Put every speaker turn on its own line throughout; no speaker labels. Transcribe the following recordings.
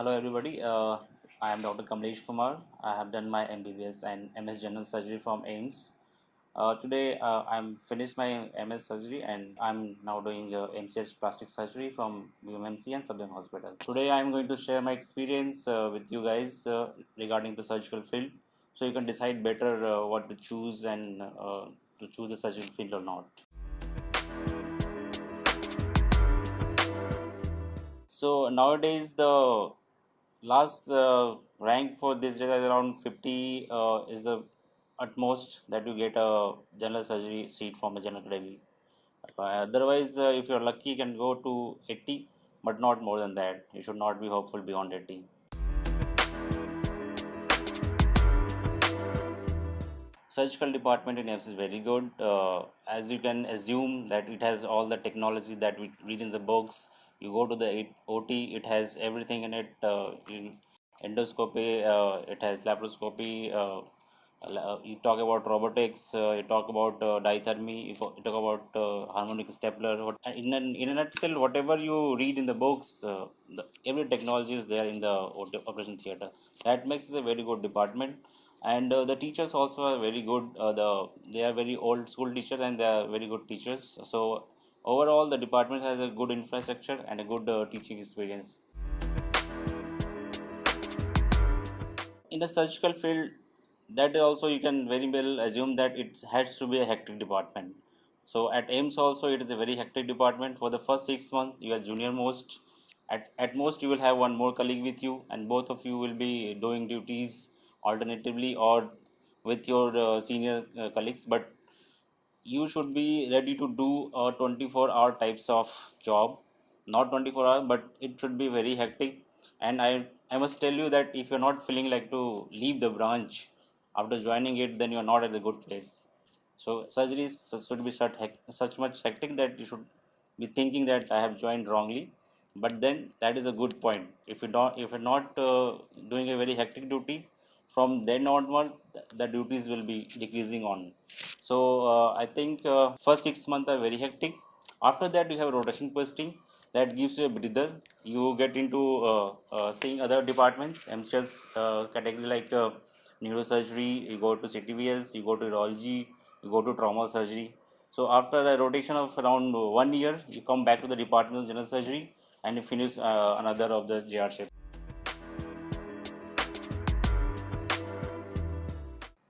Hello everybody, I am Dr. Kamlesh Kumar. I have done my MBBS and MS General Surgery from AIIMS. Today I'm finished my MS surgery and I'm now doing MCH plastic surgery from UMMC and Southern Hospital. Today I'm going to share my experience with you guys regarding the surgical field, so you can decide better what to choose and to choose the surgical field or not. So nowadays the last rank for this day is around 50 is the utmost that you get a general surgery seat from a general category. Otherwise, if you're lucky, you can go to 80, but not more than that. You should not be hopeful beyond 80. Surgical department in AIIMS is very good. As you can assume that it has all the technology that we read in the books. You go to the OT, it has everything in it. Endoscopy, it has laparoscopy. You talk about robotics. You talk about diathermy. You talk about harmonic stapler. In a nutshell, whatever you read in the books, every technology is there in the operation theater. That makes it a very good department, and the teachers also are very good. They are very old school teachers and they are very good teachers. So overall, the department has a good infrastructure and a good teaching experience. In the surgical field, that is also you can very well assume that it has to be a hectic department. So at AIIMS also it is a very hectic department. For the first 6 months you are junior most. At most you will have one more colleague with you, and both of you will be doing duties alternatively or with your senior colleagues. But you should be ready to do a 24-hour types of job, not 24 hours, but it should be very hectic. And I must tell you that if you're not feeling like to leave the branch after joining it, then you're not at a good place. So surgeries should be such much hectic that you should be thinking that I have joined wrongly. But then that is a good point. If you're not doing a very hectic duty, from then onward the duties will be decreasing on. So I think first 6 months are very hectic. After that you have rotation posting that gives you a breather. You get into seeing other departments, MCS category like neurosurgery. You go to CTVS, you go to urology, you go to trauma surgery. So after a rotation of around 1 year, you come back to the department of general surgery and you finish another of the JR shift.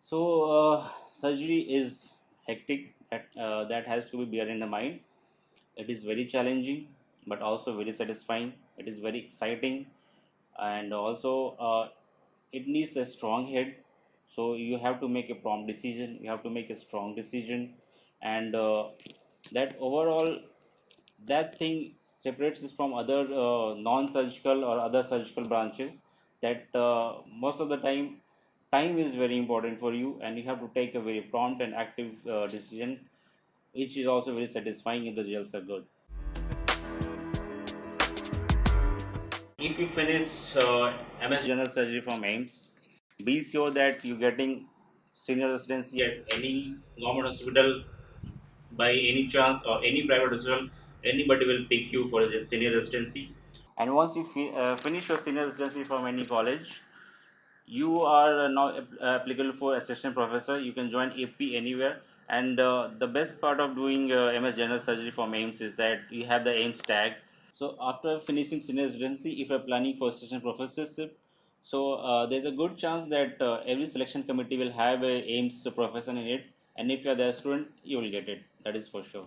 So surgery is hectic. That has to be bear in the mind. It is very challenging, but also very satisfying. It is very exciting, and also it needs a strong head. So you have to make a prompt decision. You have to make a strong decision, and that overall that thing separates us from other non-surgical or other surgical branches. That most of the time is very important for you, and you have to take a very prompt and active decision, which is also very satisfying if the results are good. If you finish MS General Surgery from AIIMS, be sure that you're getting senior residency at any government hospital by any chance, or any private hospital. Anybody will pick you for a senior residency. And once you finish your senior residency from any college, you are now applicable for assistant professor. You can join AP anywhere. And the best part of doing MS General Surgery from AIIMS is that you have the AIIMS tag. So after finishing senior residency, if you're planning for assistant professorship, so there's a good chance that every selection committee will have a AIIMS professor in it, and if you're the student, you will get it. That is for sure.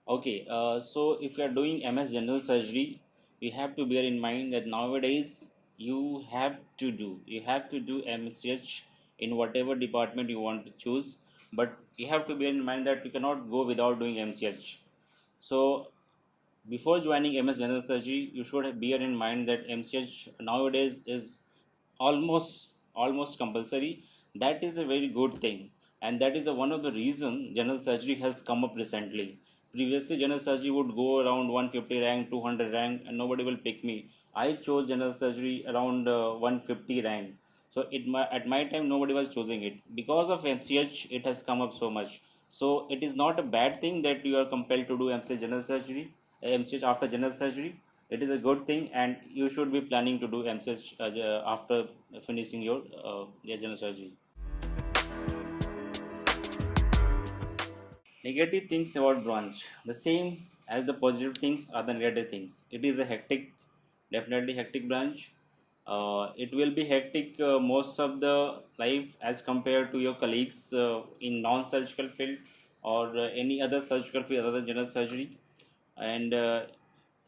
Okay, so if you are doing MS General Surgery, you have to bear in mind that nowadays you have to do MCH in whatever department you want to choose, but you have to bear in mind that you cannot go without doing MCH. So before joining MS General Surgery, you should bear in mind that MCH nowadays is almost compulsory. That is a very good thing, and that is one of the reason general surgery has come up recently. Previously, general surgery would go around 150 rank, 200 rank, and nobody will pick me. I chose general surgery around 150 rank. So at my time, nobody was choosing it. Because of MCH, it has come up so much. So it is not a bad thing that you are compelled to do MCH general surgery. MCH after general surgery, it is a good thing, and you should be planning to do MCH after finishing your general surgery. Negative things about branch. The same as the positive things are the negative things. It is a hectic, definitely hectic branch. It will be hectic most of the life as compared to your colleagues in non-surgical field or any other surgical field other than general surgery. And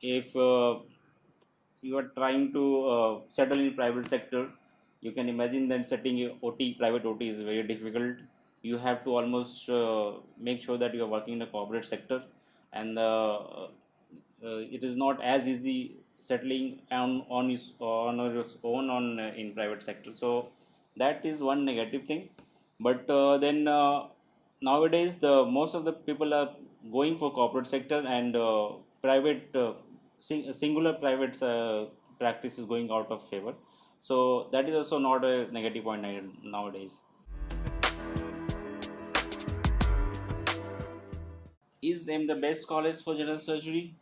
if you are trying to settle in private sector, you can imagine that setting a OT, private OT is very difficult. You have to almost make sure that you are working in the corporate sector, and it is not as easy settling on your own in private sector. So that is one negative thing. But then nowadays the most of the people are going for corporate sector, and private singular private practice is going out of favor. So that is also not a negative point nowadays. Is M the best college for general surgery?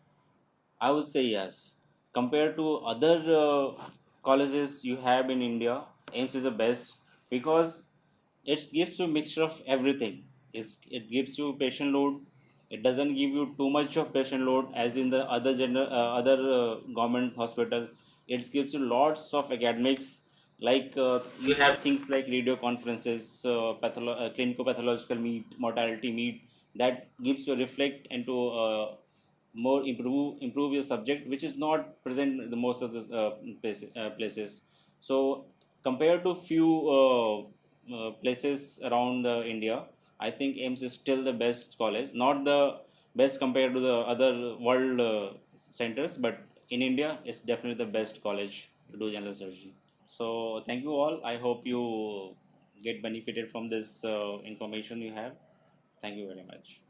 I would say yes. Compared to other colleges you have in India, AIMS is the best because it gives you mixture of everything. It gives you patient load. It doesn't give you too much of patient load as in the other government hospital. It gives you lots of academics. Like you have things like radio conferences, clinical pathological meet, mortality meet, that gives you reflect into more improve your subject, which is not present in the most of the places. So compared to few places around India, I think AIMS is still the best college, not the best compared to the other world centers, but in India it's definitely the best college to do general surgery. So thank you all. I hope you get benefited from this information you have. Thank you very much.